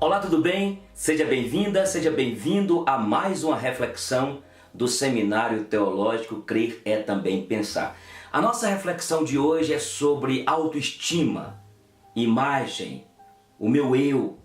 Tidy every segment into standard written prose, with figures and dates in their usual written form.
Olá, tudo bem? Seja bem-vinda, seja bem-vindo a mais uma reflexão do Seminário Teológico Crer é Também Pensar. A nossa reflexão de hoje é sobre autoestima, imagem, o meu eu.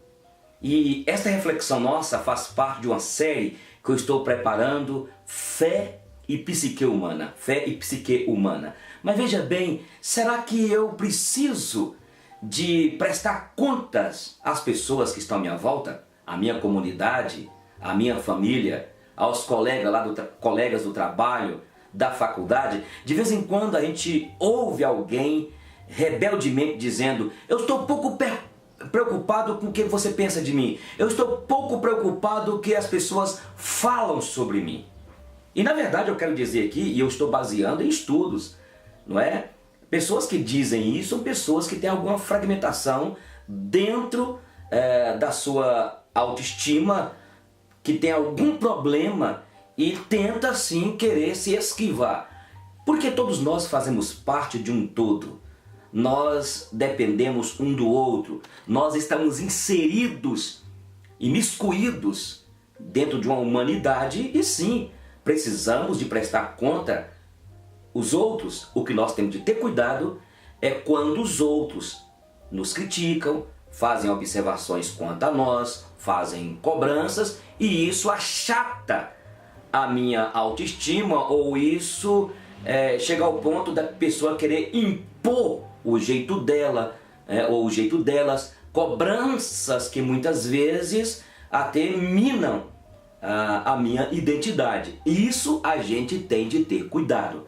E esta reflexão nossa faz parte de uma série que eu estou preparando, Fé e Psique Humana. Fé e Psique Humana. Mas veja bem, será que eu preciso de prestar contas às pessoas que estão à minha volta, à minha comunidade, à minha família, aos colegas do trabalho, da faculdade? De vez em quando a gente ouve alguém rebeldemente dizendo: eu estou pouco preocupado com o que você pensa de mim, eu estou pouco preocupado com o que as pessoas falam sobre mim. E na verdade eu quero dizer aqui, e eu estou baseando em estudos, não é? Pessoas que dizem isso são pessoas que têm alguma fragmentação dentro da sua autoestima, que tem algum problema e tenta sim querer se esquivar. Porque todos nós fazemos parte de um todo. Nós dependemos um do outro. Nós estamos inseridos, imiscuídos dentro de uma humanidade e sim, precisamos de prestar conta os outros. O que nós temos de ter cuidado é quando os outros nos criticam, fazem observações quanto a nós, fazem cobranças e isso achata a minha autoestima, ou isso chega ao ponto da pessoa querer impor o jeito dela ou o jeito delas, cobranças que muitas vezes até minam a minha identidade. Isso a gente tem de ter cuidado.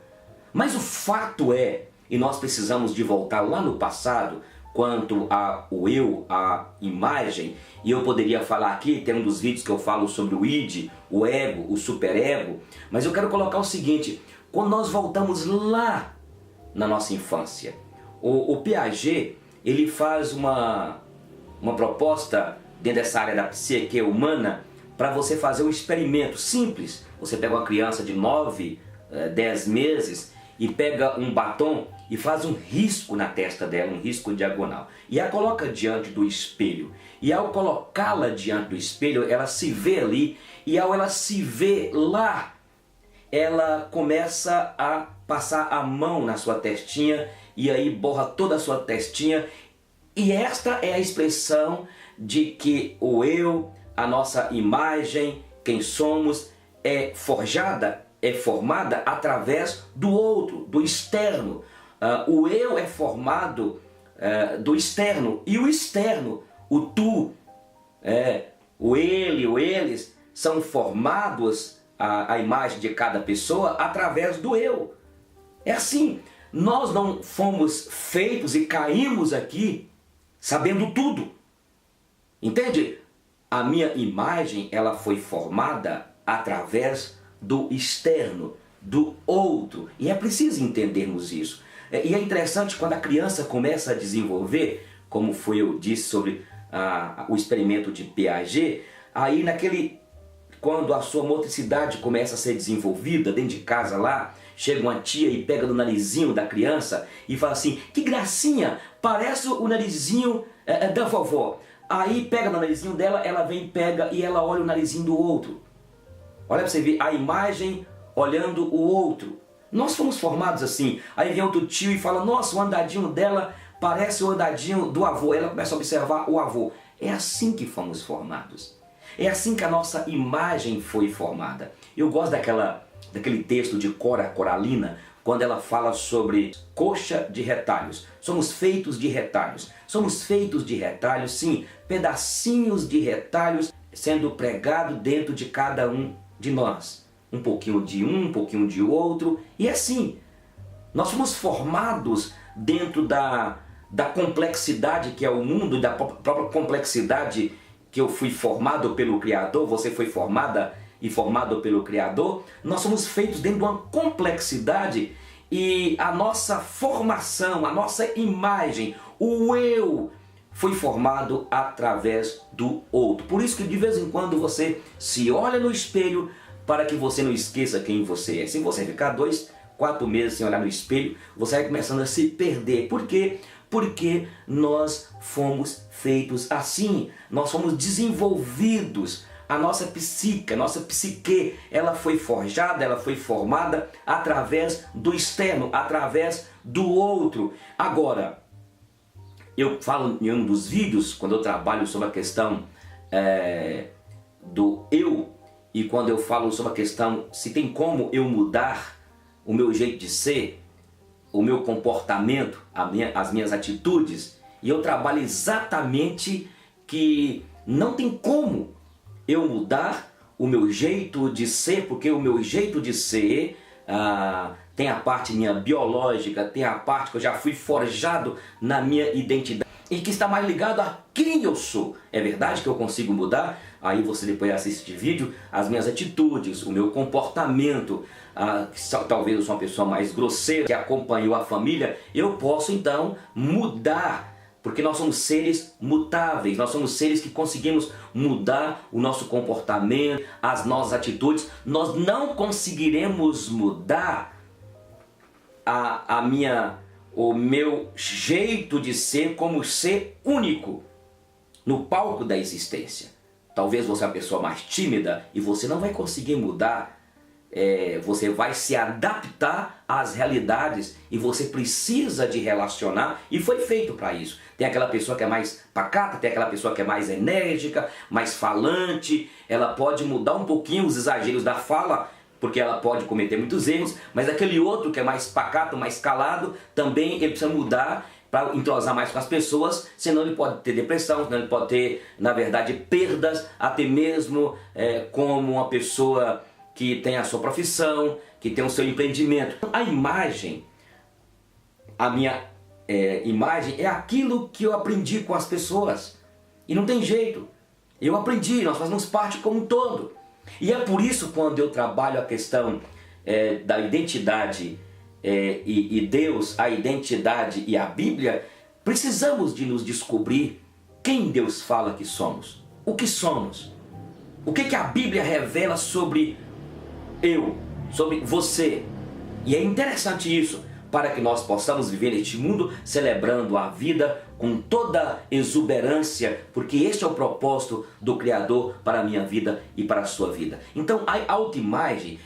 Mas o fato é, e nós precisamos de voltar lá no passado, quanto ao eu, a imagem, e eu poderia falar aqui, tem um dos vídeos que eu falo sobre o id, o ego, o superego, mas eu quero colocar o seguinte: quando nós voltamos lá na nossa infância, o Piaget, ele faz uma proposta dentro dessa área da psique humana para você fazer um experimento simples. Você pega uma criança de 9, 10 meses e pega um batom e faz um risco na testa dela, um risco diagonal, e a coloca diante do espelho. E ao colocá-la diante do espelho, ela se vê ali, e ao ela se ver lá, ela começa a passar a mão na sua testinha, e aí borra toda a sua testinha, e esta é a expressão de que o eu, a nossa imagem, quem somos, é formada através do outro, do externo. O eu é formado do externo, e o externo, o tu, o ele, o eles, são formados, a imagem de cada pessoa, através do eu. É assim, nós não fomos feitos e caímos aqui sabendo tudo. Entende? A minha imagem, ela foi formada através do externo, do outro, e é preciso entendermos isso. E é interessante quando a criança começa a desenvolver, como eu disse sobre o experimento de Piaget, aí quando a sua motricidade começa a ser desenvolvida dentro de casa lá, chega uma tia e pega no narizinho da criança e fala assim: que gracinha, parece o narizinho da vovó. Aí pega no narizinho dela, ela vem, pega e ela olha o narizinho do outro. Olha para você ver a imagem olhando o outro. Nós fomos formados assim. Aí vem outro tio e fala: nossa, o andadinho dela parece o andadinho do avô. Ela começa a observar o avô. É assim que fomos formados. É assim que a nossa imagem foi formada. Eu gosto daquele texto de Cora Coralina, quando ela fala sobre coxa de retalhos. Somos feitos de retalhos. Somos feitos de retalhos, sim, pedacinhos de retalhos sendo pregado dentro de cada um de nós. Um pouquinho de um pouquinho de outro. E assim, nós fomos formados dentro da complexidade que é o mundo, da própria complexidade que eu fui formado pelo Criador, você foi formada e formado pelo Criador. Nós somos feitos dentro de uma complexidade, e a nossa formação, a nossa imagem, o eu, foi formado através do outro. Por isso que de vez em quando você se olha no espelho, para que você não esqueça quem você é. Se você ficar 2, 4 meses sem olhar no espelho, você vai começando a se perder. Por quê? porque nós fomos feitos assim, nós fomos desenvolvidos. A nossa psique, ela foi forjada, ela foi formada através do externo, através do outro. Agora, eu falo em um dos vídeos, quando eu trabalho sobre a questão do eu, e quando eu falo sobre a questão se tem como eu mudar o meu jeito de ser, o meu comportamento, as minhas atitudes, e eu trabalho exatamente que não tem como eu mudar o meu jeito de ser, porque o meu jeito de ser tem a parte minha biológica, tem a parte que eu já fui forjado na minha identidade e que está mais ligado a quem eu sou. É verdade que eu consigo mudar? Aí você depois assiste o vídeo, as minhas atitudes, o meu comportamento, talvez eu sou uma pessoa mais grosseira, que acompanhou a família, eu posso então mudar. Porque nós somos seres mutáveis, nós somos seres que conseguimos mudar o nosso comportamento, as nossas atitudes. Nós não conseguiremos mudar o meu jeito de ser como ser único no palco da existência. Talvez você é uma pessoa mais tímida e você não vai conseguir mudar. Você vai se adaptar às realidades e você precisa de relacionar, e foi feito para isso. Tem aquela pessoa que é mais pacata, tem aquela pessoa que é mais enérgica, mais falante. Ela pode mudar um pouquinho os exageros da fala, porque ela pode cometer muitos erros, mas aquele outro que é mais pacato, mais calado, também ele precisa mudar para entrosar mais com as pessoas, senão ele pode ter depressão, senão ele pode ter, na verdade, perdas, até mesmo como uma pessoa que tem a sua profissão, que tem o seu empreendimento. A imagem, a minha imagem é aquilo que eu aprendi com as pessoas. E não tem jeito. Eu aprendi, nós fazemos parte como um todo. E é por isso quando eu trabalho a questão da identidade e Deus, a identidade e a Bíblia, precisamos de nos descobrir quem Deus fala que somos. O que somos. O que a Bíblia revela sobre eu, sobre você. E é interessante isso, para que nós possamos viver neste mundo celebrando a vida com toda exuberância, porque este é o propósito do Criador para a minha vida e para a sua vida. Então a autoimagem,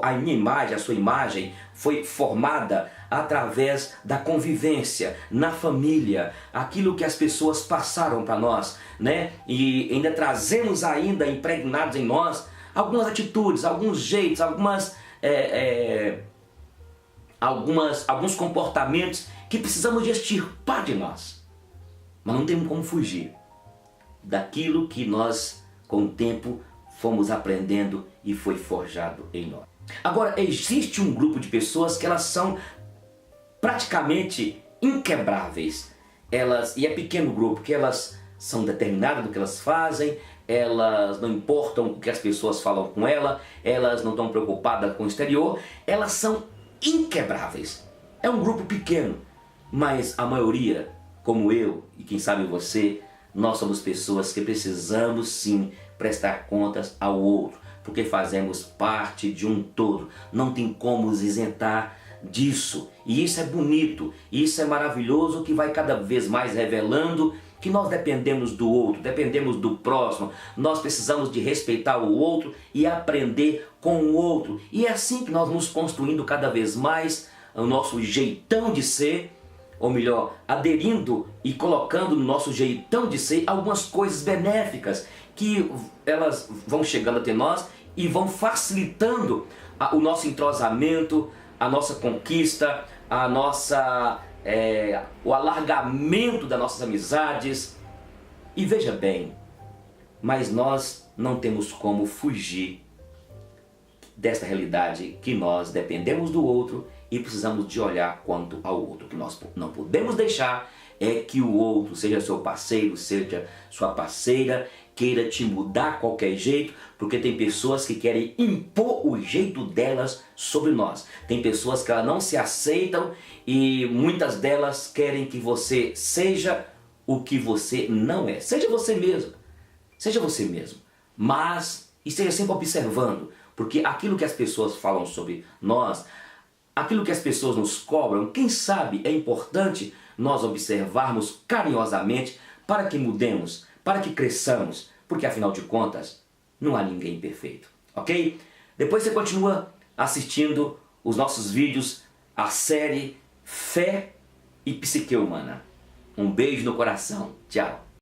a minha imagem, a sua imagem foi formada através da convivência, na família, aquilo que as pessoas passaram para nós, né? E ainda trazemos ainda impregnados em nós algumas atitudes, alguns jeitos, alguns comportamentos que precisamos de extirpar de nós. Mas não temos como fugir daquilo que nós, com o tempo, fomos aprendendo e foi forjado em nós. Agora, existe um grupo de pessoas que elas são praticamente inquebráveis. E é pequeno grupo, que elas são determinadas do que elas fazem, elas não importam o que as pessoas falam com elas não estão preocupadas com o exterior, elas são inquebráveis. É um grupo pequeno, mas a maioria, como eu e quem sabe você, nós somos pessoas que precisamos sim prestar contas ao outro, porque fazemos parte de um todo, não tem como nos isentar disso. E isso é bonito, isso é maravilhoso, que vai cada vez mais revelando que nós dependemos do outro, dependemos do próximo, nós precisamos de respeitar o outro e aprender com o outro. E é assim que nós vamos construindo cada vez mais o nosso jeitão de ser, ou melhor, aderindo e colocando no nosso jeitão de ser algumas coisas benéficas, que elas vão chegando até nós e vão facilitando o nosso entrosamento, a nossa conquista, o alargamento das nossas amizades. E veja bem, mas nós não temos como fugir desta realidade, que nós dependemos do outro e precisamos de olhar quanto ao outro. O que nós não podemos deixar é que o outro, seja seu parceiro, seja sua parceira, queira te mudar a qualquer jeito, porque tem pessoas que querem impor o jeito delas sobre nós. Tem pessoas que elas não se aceitam e muitas delas querem que você seja o que você não é. Seja você mesmo. Seja você mesmo. Mas esteja sempre observando, porque aquilo que as pessoas falam sobre nós, aquilo que as pessoas nos cobram, quem sabe é importante nós observarmos carinhosamente para que mudemos, para que cresçamos, porque afinal de contas, não há ninguém perfeito, ok? Depois você continua assistindo os nossos vídeos, a série Fé e Psique Humana. Um beijo no coração. Tchau.